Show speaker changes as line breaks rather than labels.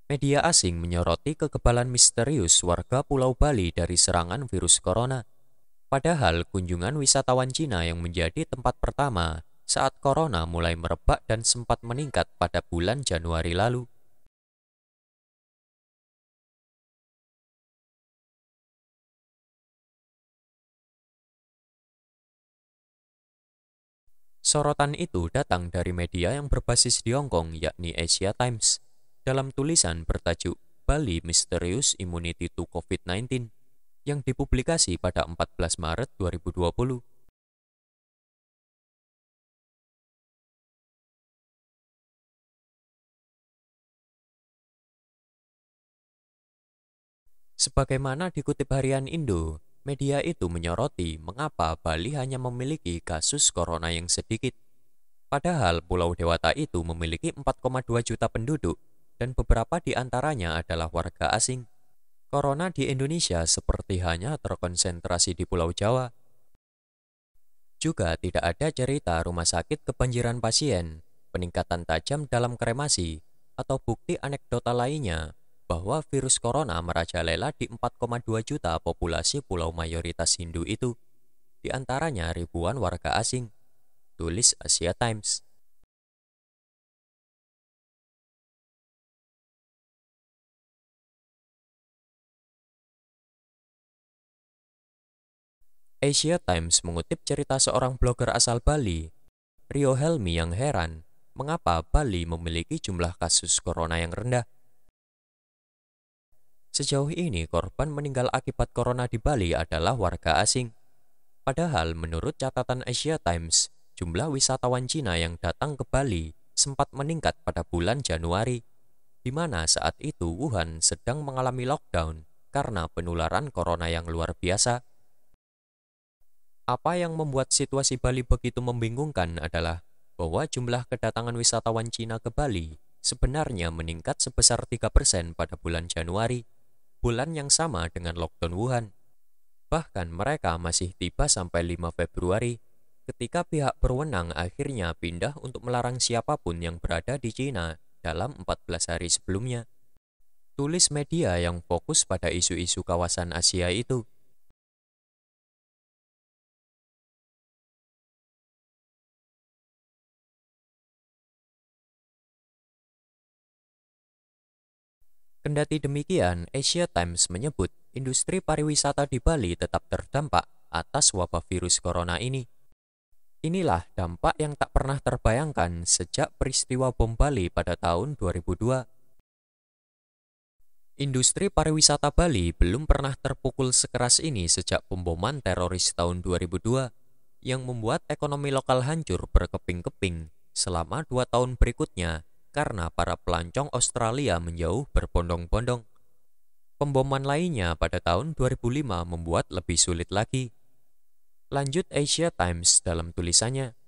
Media asing menyoroti kekebalan misterius warga Pulau Bali dari serangan virus corona. Padahal kunjungan wisatawan Cina yang menjadi tempat pertama saat corona mulai merebak dan sempat meningkat pada bulan Januari lalu. Sorotan itu datang dari media yang berbasis di Hong Kong, yakni Asia Times, dalam tulisan bertajuk Bali Mysterious Immunity to COVID-19 yang dipublikasi pada 14 Maret 2020. Sebagaimana dikutip Harian Indo, media itu menyoroti mengapa Bali hanya memiliki kasus corona yang sedikit. Padahal Pulau Dewata itu memiliki 4,2 juta penduduk dan beberapa di antaranya adalah warga asing. Corona di Indonesia seperti hanya terkonsentrasi di Pulau Jawa. Juga tidak ada cerita rumah sakit kebanjiran pasien, peningkatan tajam dalam kremasi, atau bukti anekdota lainnya bahwa virus corona merajalela di 4,2 juta populasi pulau mayoritas Hindu itu, di antaranya ribuan warga asing, tulis Asia Times. Asia Times mengutip cerita seorang blogger asal Bali, Rio Helmi, yang heran mengapa Bali memiliki jumlah kasus corona yang rendah. Sejauh ini korban meninggal akibat corona di Bali adalah warga asing. Padahal menurut catatan Asia Times, jumlah wisatawan Cina yang datang ke Bali sempat meningkat pada bulan Januari, di mana saat itu Wuhan sedang mengalami lockdown karena penularan corona yang luar biasa. Apa yang membuat situasi Bali begitu membingungkan adalah bahwa jumlah kedatangan wisatawan Cina ke Bali sebenarnya meningkat sebesar 3% pada bulan Januari, bulan yang sama dengan lockdown Wuhan. Bahkan mereka masih tiba sampai 5 Februari, ketika pihak berwenang akhirnya pindah untuk melarang siapapun yang berada di Cina dalam 14 hari sebelumnya. Tulis media yang fokus pada isu-isu kawasan Asia itu. Kendati demikian, Asia Times menyebut industri pariwisata di Bali tetap terdampak atas wabah virus corona ini. Inilah dampak yang tak pernah terbayangkan sejak peristiwa bom Bali pada tahun 2002. Industri pariwisata Bali belum pernah terpukul sekeras ini sejak pemboman teroris tahun 2002 yang membuat ekonomi lokal hancur berkeping-keping selama 2 tahun berikutnya karena para pelancong Australia menjauh berbondong-bondong. Pemboman lainnya pada tahun 2005 membuat lebih sulit lagi. Lanjut Asia Times dalam tulisannya,